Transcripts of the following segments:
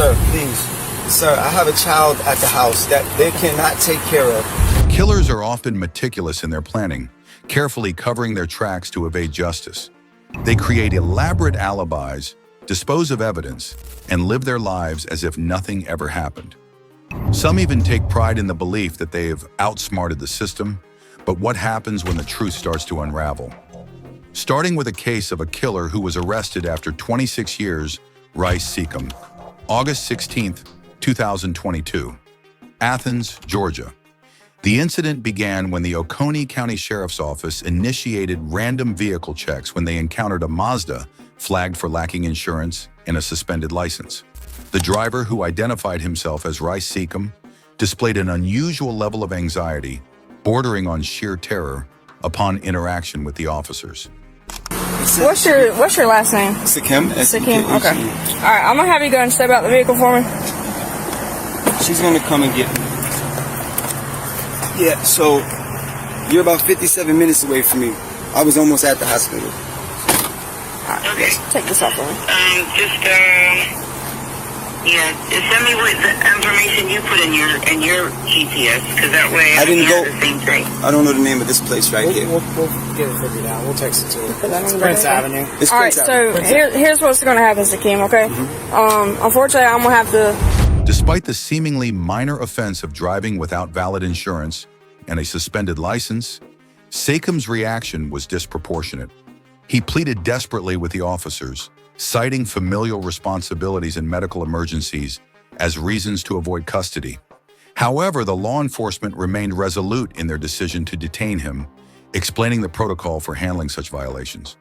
Sir, please. Sir, I have a child at the house that they cannot take care of. Killers are often meticulous in their planning, carefully covering their tracks to evade justice. They create elaborate alibis, dispose of evidence, and live their lives as if nothing ever happened. Some even take pride in the belief that they have outsmarted the system, but what happens when the truth starts to unravel? Starting with a case of a killer who was arrested after 26 years, Rice Seacom. August 16, 2022. Athens, Georgia. The incident began when the Oconee County Sheriff's Office initiated random vehicle checks when they encountered a Mazda flagged for lacking insurance and a suspended license. The driver, who identified himself as Rice Seacom, displayed an unusual level of anxiety, bordering on sheer terror, upon interaction with the officers. What's your last name? Seacom. Seacom. Okay. All right, I'm gonna have you go and step out the vehicle for me. She's gonna come and get me. Yeah, so you're about 57 minutes away from me. I was almost at the hospital. All right, Okay. take this off for me. Just send me what the information you put in your GPS, because that way I didn't have go- the same thing. I don't know the name of this place right here. We'll get it figured out. We'll text it to her. that It's on the Prince back? Avenue. It's All right, Prince so Avenue. here's what's gonna happen, Seacom. Okay. Unfortunately, I'm gonna have to. Despite the seemingly minor offense of driving without valid insurance and a suspended license, Seacom's reaction was disproportionate. He pleaded desperately with the officers, citing familial responsibilities in medical emergencies as reasons to avoid custody. However, the law enforcement remained resolute in their decision to detain him, explaining the protocol for handling such violations.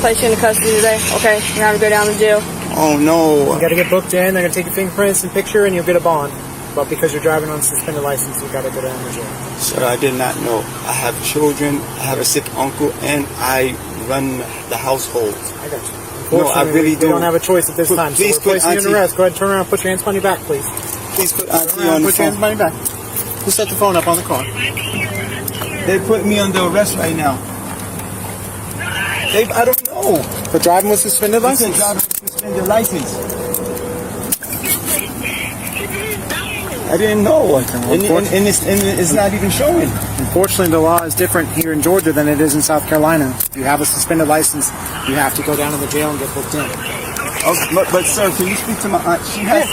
Place you into custody today. Okay, you're gonna have to go down to jail. Oh no. You got to get booked in. They're going to take your fingerprints and picture, and you'll get a bond. But because you're driving on suspended license, you got to go down to jail. Sir, I did not know. I have children, I have a sick uncle, and I run the household. I got you. No, I Unfortunately, really we don't have a choice at this time. So Please we're put placing you Auntie- under arrest. Go ahead and turn around and put your hands behind your back, please. Please put Turn Auntie around on and the put your hands phone. behind your back. Who set the phone up on the car? They put me under arrest right now. I don't know. For driving with suspended I said license. driver suspended license. I didn't know. And it's not even showing. Unfortunately, the law is different here in Georgia than it is in South Carolina. If you have a suspended license, you have to go down to the jail and get booked in. Oh, but sir, can you speak to my aunt? She has.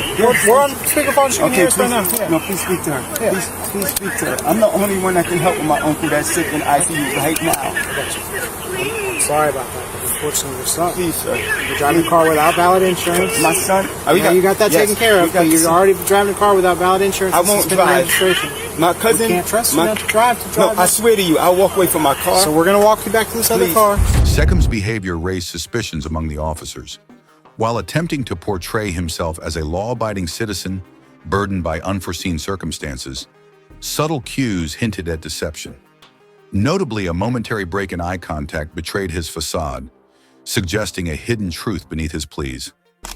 We're on speakerphone. She can hear us please, right now. Yeah. no, please speak to her. Yeah. Please speak to her. I'm the only one that can help with my uncle that's sick in ICU right now. Sorry about that, but unfortunately, your son. Please, sir. You're driving a car without valid insurance. My son. You got that yes, taken care of, we got but you're the- already driving a car without valid insurance. I and won't suspended drive. registration. My cousin. We can't trust you my- not to drive. No, I swear to you, I'll walk away from my car. So we're going to walk you back to this other Please. car. Seacom's behavior raised suspicions among the officers. While attempting to portray himself as a law-abiding citizen burdened by unforeseen circumstances, subtle cues hinted at deception. Notably, a momentary break in eye contact betrayed his facade, suggesting a hidden truth beneath his pleas.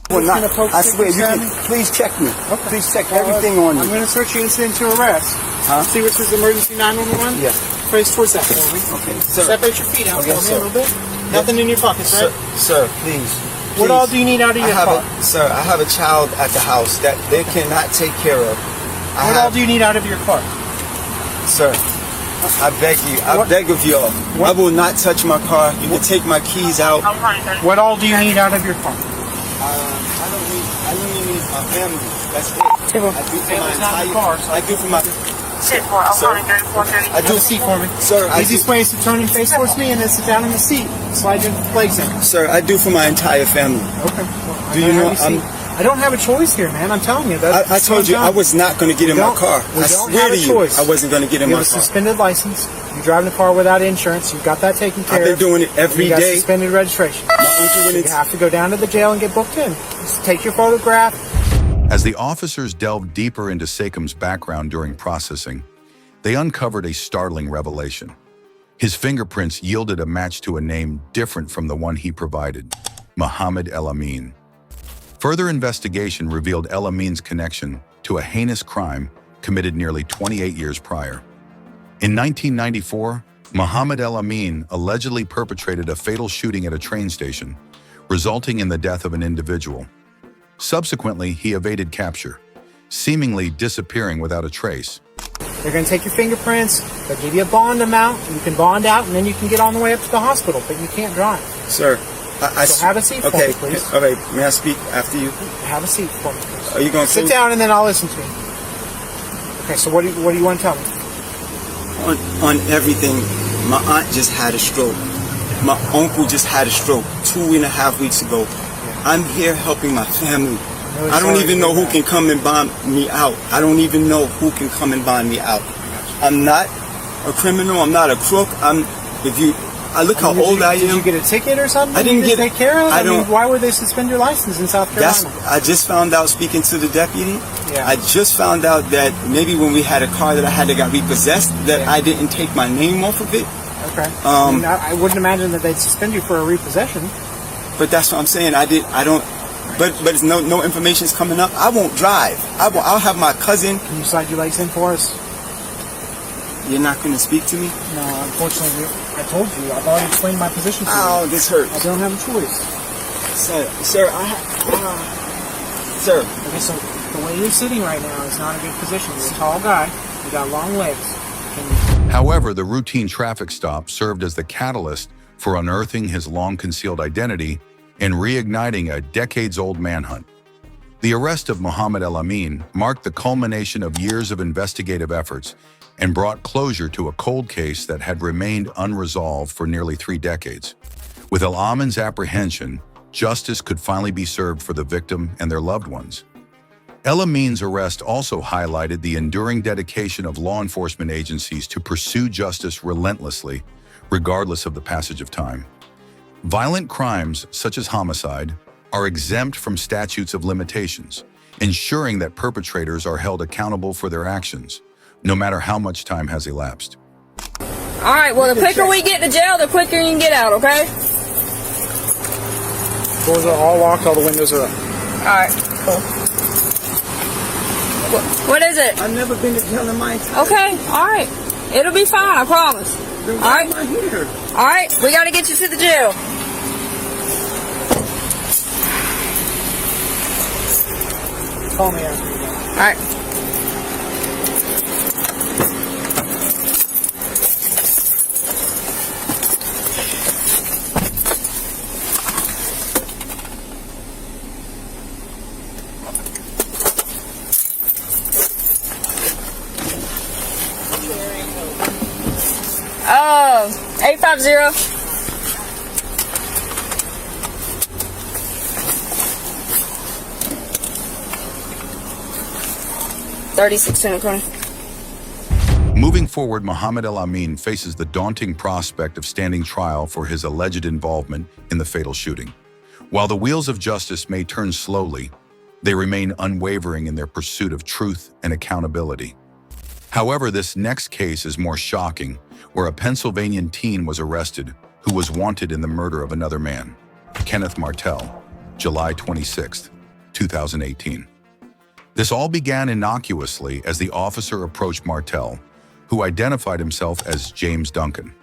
Well, not, I swear, you can, please check me. Okay. Please check everything on I'm me. going to search your incident to arrest. Huh? See which is emergency 911? Yeah. Face towards that for me. Okay, sir. Separate your feet out Okay, for me sir. a little bit. Nothing in your pockets, right? Sir, please. What all do you need out of your car? Sir, I have a child at the house that they cannot take care of. What all do you need out of your car? Sir, I beg you. I beg of y'all. I will not touch my car. You can take my keys out. What all do you need out of your car? I only need a family. That's it. Table. I do for my Family's not in the entire car, so I do for my Sit for Sir. I Have do a seat for me. Sir, I Easiest do, way is to turn and face towards me and then sit down in the seat. Slide your legs in. sir, I do for my entire family. Okay. Do you know I don't have a choice here, man. I'm telling you. That's I told you I was not going to get in my don't- car. we I don't swear have a to you, choice. I wasn't going to get in You my have a car. suspended license. You're driving a car without insurance. You've got that taken care I've been of. doing it every you got day. suspended registration. My uncle went You in- have to go down to the jail and get booked in. Just take your photograph. As the officers delved deeper into Seacom's background during processing, they uncovered a startling revelation. His fingerprints yielded a match to a name different from the one he provided, Muhammad El Amin. Further investigation revealed El Amin's connection to a heinous crime committed nearly 28 years prior. In 1994, Muhammad El Amin allegedly perpetrated a fatal shooting at a train station, resulting in the death of an individual. Subsequently, he evaded capture, seemingly disappearing without a trace. They're going to take your fingerprints. They'll give you a bond amount. You can bond out, and then you can get on the way up to the hospital. But you can't drive. Sir, So have a seat for me, please. Okay, may I speak after you? Have a seat for me, please. Are you going to Sit down, and then I'll listen to you. Okay, so what do you want to tell me? On everything, my aunt just had a stroke. My uncle just had a stroke 2.5 weeks ago. I'm here helping my family. I don't even know who can come and bond me out. I don't even know who can come and bond me out. I'm not a criminal. I'm not a crook. Look how old I am. Did you get a ticket or something? I didn't get take care of. I don't. Why would they suspend your license in South Carolina? I just found out speaking to the deputy. Yeah. I just found out that maybe when we had a car that I had that got repossessed, that I didn't take my name off of it. Okay. I wouldn't imagine that they'd suspend you for a repossession. But that's what I'm saying. I don't. But it's no information's coming up. I won't drive. I'll have my cousin. Can you slide your legs in for us? You're not going to speak to me? No, unfortunately, I told you. I've already explained my position to you. Oh, this hurts. I don't have a choice. Sir, sir. Okay, so the way you're sitting right now is not a good position. You're a tall guy. You got long legs. However, the routine traffic stop served as the catalyst for unearthing his long-concealed identity and reigniting a decades-old manhunt. The arrest of Muhammad El-Amin marked the culmination of years of investigative efforts and brought closure to a cold case that had remained unresolved for nearly 3 decades. With El-Amin's apprehension, justice could finally be served for the victim and their loved ones. El-Amin's arrest also highlighted the enduring dedication of law enforcement agencies to pursue justice relentlessly, regardless of the passage of time. Violent crimes, such as homicide, are exempt from statutes of limitations, ensuring that perpetrators are held accountable for their actions, no matter how much time has elapsed. All right, well, the quicker we get to jail, the quicker you can get out, okay? Doors are all locked. All the windows are up. All right, cool. What is it? I've never been to jail in my entire Okay, all right. It'll be fine, I promise. Then All why right. am I here? All right, we got to get you to the jail. Call me after you go. All right. Oh, 850. Moving forward, Muhammad El-Amin faces the daunting prospect of standing trial for his alleged involvement in the fatal shooting. While the wheels of justice may turn slowly, they remain unwavering in their pursuit of truth and accountability. However, this next case is more shocking, where a Pennsylvanian teen was arrested who was wanted in the murder of another man, Kenneth Martell, July 26, 2018. This all began innocuously as the officer approached Martell, who identified himself as James Duncan.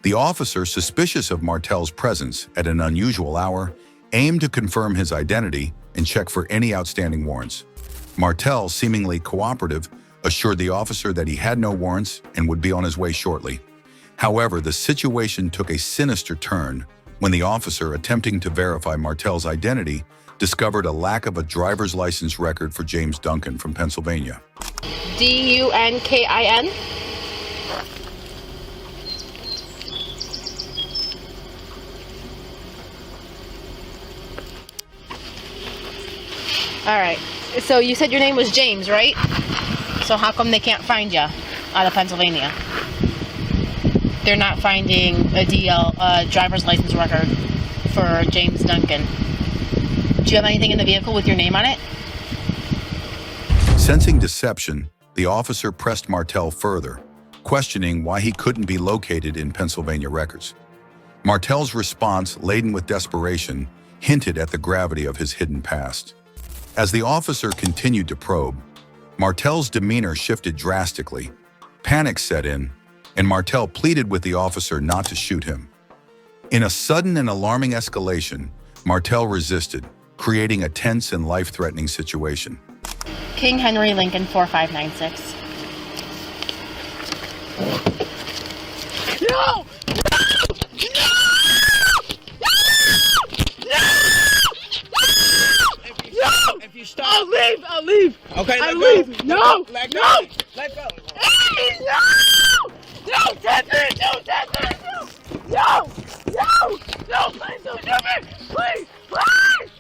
The officer, suspicious of Martell's presence at an unusual hour, aimed to confirm his identity and check for any outstanding warrants. Martell, seemingly cooperative, assured the officer that he had no warrants and would be on his way shortly. However, the situation took a sinister turn when the officer, attempting to verify Martell's identity, discovered a lack of a driver's license record for James Duncan from Pennsylvania. Dunkin? All right. So you said your name was James, right? So how come they can't find you out of Pennsylvania? They're not finding a driver's license record for James Duncan. Do you have anything in the vehicle with your name on it? Sensing deception, the officer pressed Martell further, questioning why he couldn't be located in Pennsylvania records. Martell's response, laden with desperation, hinted at the gravity of his hidden past. As the officer continued to probe, Martell's demeanor shifted drastically. Panic set in, and Martell pleaded with the officer not to shoot him. In a sudden and alarming escalation, Martell resisted, creating a tense and life-threatening situation. King Henry Lincoln 4596. No! If you stop, I'll leave. Okay, I'll let leave. go. No, Let go. no. Let go. Please, no! No, Teddy, no, Teddy, no, please don't shoot me, please, don't shoot me.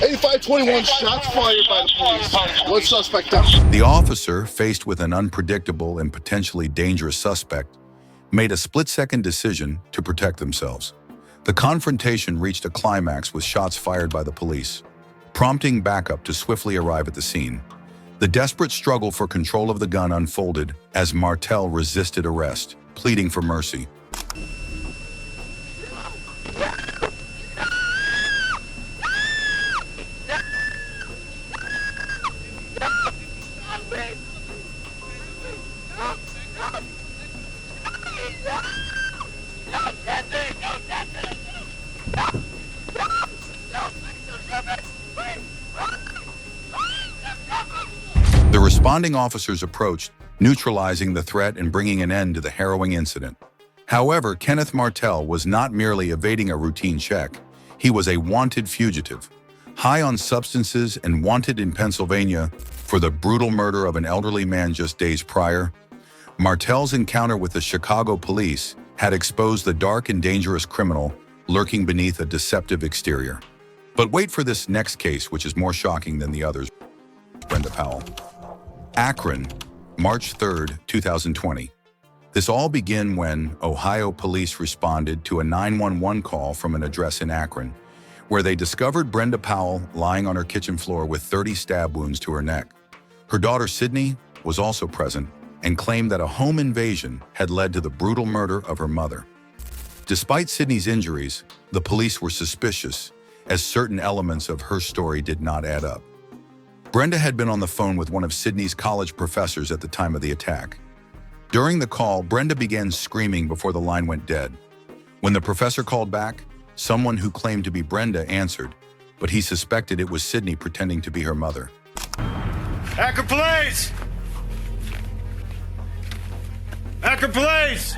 8521, shots fired by the police. One suspect down. The officer, faced with an unpredictable and potentially dangerous suspect, made a split-second decision to protect themselves. The confrontation reached a climax with shots fired by the police, prompting backup to swiftly arrive at the scene. The desperate struggle for control of the gun unfolded as Martel resisted arrest, pleading for mercy. The responding officers approached, neutralizing the threat and bringing an end to the harrowing incident. However, Kenneth Martel was not merely evading a routine check. He was a wanted fugitive, high on substances and wanted in Pennsylvania for the brutal murder of an elderly man just days prior. Martel's encounter with the Chicago police had exposed the dark and dangerous criminal lurking beneath a deceptive exterior. But wait for this next case, which is more shocking than the others. Brenda Powell. Akron, March 3, 2020. This all began when Ohio police responded to a 911 call from an address in Akron, where they discovered Brenda Powell lying on her kitchen floor with 30 stab wounds to her neck. Her daughter Sydney was also present and claimed that a home invasion had led to the brutal murder of her mother. Despite Sydney's injuries, the police were suspicious, as certain elements of her story did not add up. Brenda had been on the phone with one of Sydney's college professors at the time of the attack. During the call, Brenda began screaming before the line went dead. When the professor called back, someone who claimed to be Brenda answered, but he suspected it was Sydney pretending to be her mother. Akron Police! Akron Police!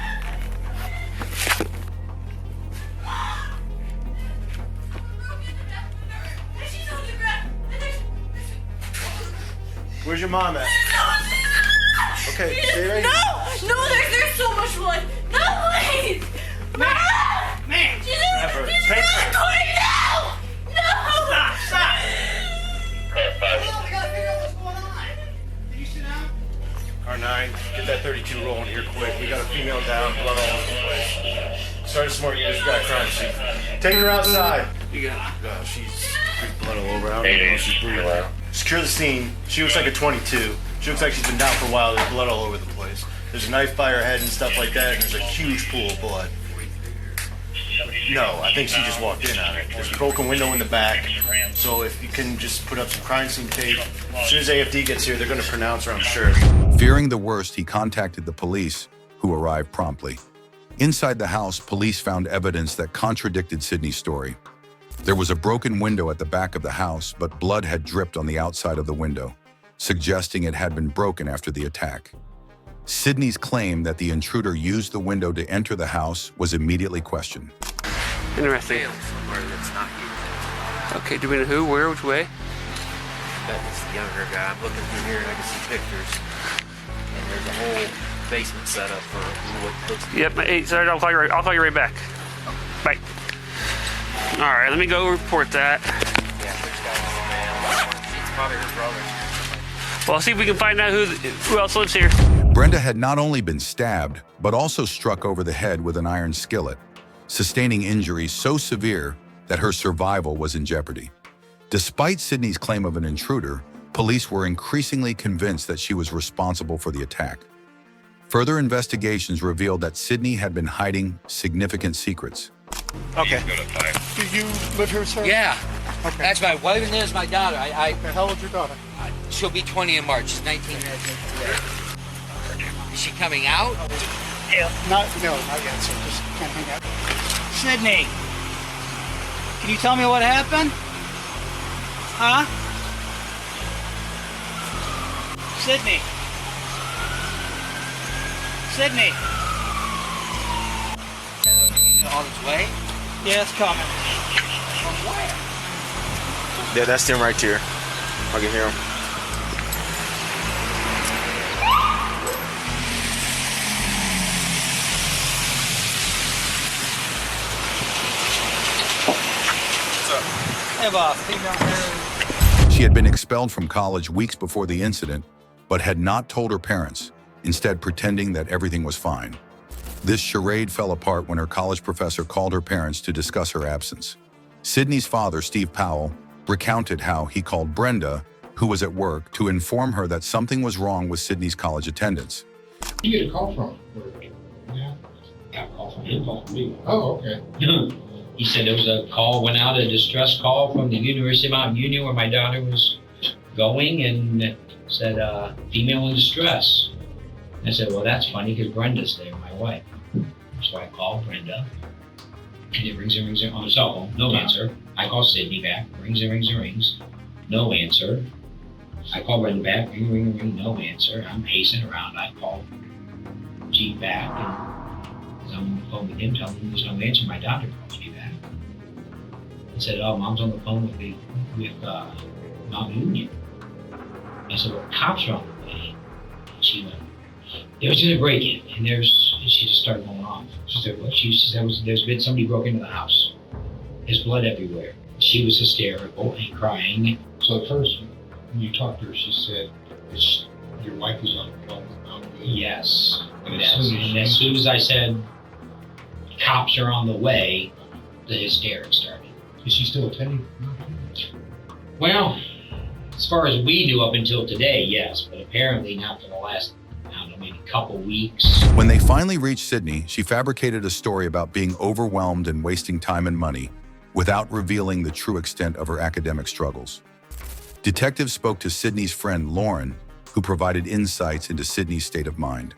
Where's your mom at? Okay, stay right here. No, there's so much blood. No, please. Man! She's really going now. No. Stop! We gotta figure out what's going on. Can you sit down? R9, get that 32 rolling here quick. We got a female down, blood all over the place. Sergeant Smart, you guys got a crime scene. Take her outside. You got she's blood all over. I don't even know if she's breathing. Secure the scene. She looks like a 22. She looks like she's been down for a while. There's blood all over the place. There's a knife by her head and stuff like that, and there's a huge pool of blood. No, I think she just walked in on it. There's a broken window in the back, so if you can just put up some crime scene tape. As soon as AFD gets here, they're going to pronounce her, I'm sure. Fearing the worst, he contacted the police, who arrived promptly. Inside the house, police found evidence that contradicted Sydney's story. There was a broken window at the back of the house, but blood had dripped on the outside of the window, suggesting it had been broken after the attack. Sydney's claim that the intruder used the window to enter the house was immediately questioned. Interesting. Somewhere that's not you. Okay, do we know who, where, which way? That is the younger guy. I'm looking through here and I can see pictures. And there's a whole basement set up for what looks like. Yep, hey, sorry, I'll call you right back. Bye. All right, let me go report that. Yeah, there's guys in the man. It's probably her brother. Well, I'll see if we can find out who else lives here. Brenda had not only been stabbed, but also struck over the head with an iron skillet, sustaining injuries so severe that her survival was in jeopardy. Despite Sydney's claim of an intruder, police were increasingly convinced that she was responsible for the attack. Further investigations revealed that Sydney had been hiding significant secrets. Okay. Do you live here, sir? Yeah. Okay. That's my wife and there's my daughter. How old's your daughter? She'll be 20 in March. She's 19 today. Is she coming out? Not yet, sir. Just can't hang up. Sydney, can you tell me what happened? Huh? Sydney. Sydney. On its way? Yeah, it's coming. From where? Yeah, that's them right there. I can hear them. Hey, boss. She had been expelled from college weeks before the incident, but had not told her parents, instead pretending that everything was fine. This charade fell apart when her college professor called her parents to discuss her absence. Sydney's father, Steve Powell, recounted how he called Brenda, who was at work, to inform her that something was wrong with Sydney's college attendance. You get a call from? Yeah, got a call from him, called me. Oh, okay. He said there was a call, went out, a distress call from the University of Mount Union where my daughter was going, and said, female in distress. I said, well, that's funny because Brenda's there, my wife. So I called Brenda, and it rings and rings on the cell phone, no answer. I call Sydney back, rings and rings and rings, no answer. I call Brenda back, ring, ring, ring, no answer. I'm pacing around. I call Chief back, and I'm on the phone with him, telling him there's no answer. My doctor calls me back and said, oh, Mom's on the phone with Mount Union. I said, well, the cops are on the way. She went, there was a break-in, and she just started going off. She said, what? She said, there's been somebody broke into the house. There's blood everywhere. She was hysterical and crying. So at first, when you talked to her, she said, your wife is on the phone with Mount Union. Yes. And as soon as I said, cops are on the way, the hysterics started. Is she still attending? Well, as far as we knew up until today, yes, but apparently not for the last, I don't know, maybe couple weeks. When they finally reached Sydney, she fabricated a story about being overwhelmed and wasting time and money without revealing the true extent of her academic struggles. Detectives spoke to Sydney's friend, Lauren, who provided insights into Sydney's state of mind.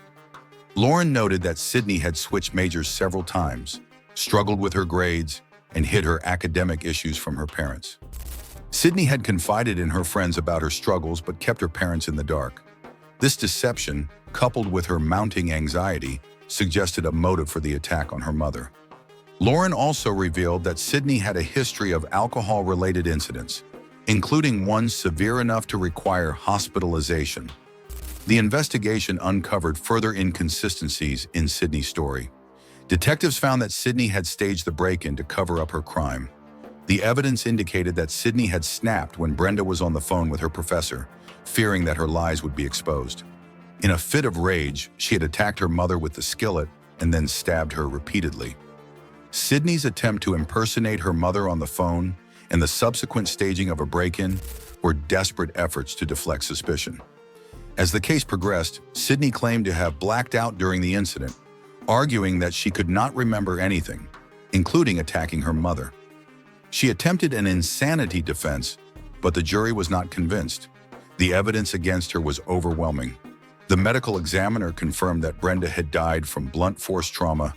Lauren noted that Sydney had switched majors several times, struggled with her grades, and hid her academic issues from her parents. Sydney had confided in her friends about her struggles but kept her parents in the dark. This deception, coupled with her mounting anxiety, suggested a motive for the attack on her mother. Lauren also revealed that Sydney had a history of alcohol-related incidents, including one severe enough to require hospitalization. The investigation uncovered further inconsistencies in Sydney's story. Detectives found that Sydney had staged the break-in to cover up her crime. The evidence indicated that Sydney had snapped when Brenda was on the phone with her professor, fearing that her lies would be exposed. In a fit of rage, she had attacked her mother with the skillet and then stabbed her repeatedly. Sydney's attempt to impersonate her mother on the phone and the subsequent staging of a break-in were desperate efforts to deflect suspicion. As the case progressed, Sydney claimed to have blacked out during the incident, arguing that she could not remember anything, including attacking her mother. She attempted an insanity defense, but the jury was not convinced. The evidence against her was overwhelming. The medical examiner confirmed that Brenda had died from blunt force trauma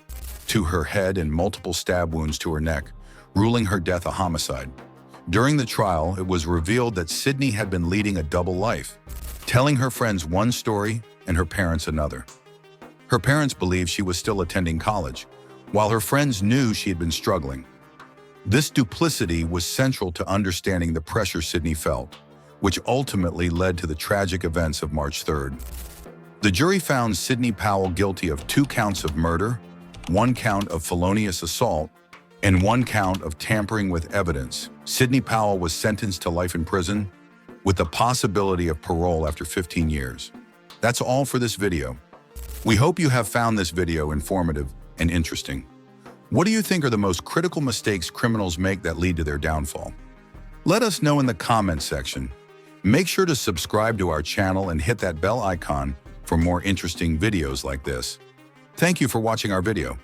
to her head and multiple stab wounds to her neck, ruling her death a homicide. During the trial, it was revealed that Sydney had been leading a double life, telling her friends one story and her parents another. Her parents believed she was still attending college, while her friends knew she had been struggling. This duplicity was central to understanding the pressure Sydney felt, which ultimately led to the tragic events of March 3rd. The jury found Sydney Powell guilty of 2 counts of murder, 1 count of felonious assault, and 1 count of tampering with evidence. Sydney Powell was sentenced to life in prison, with the possibility of parole after 15 years. That's all for this video. We hope you have found this video informative and interesting. What do you think are the most critical mistakes criminals make that lead to their downfall? Let us know in the comments section. Make sure to subscribe to our channel and hit that bell icon for more interesting videos like this. Thank you for watching our video.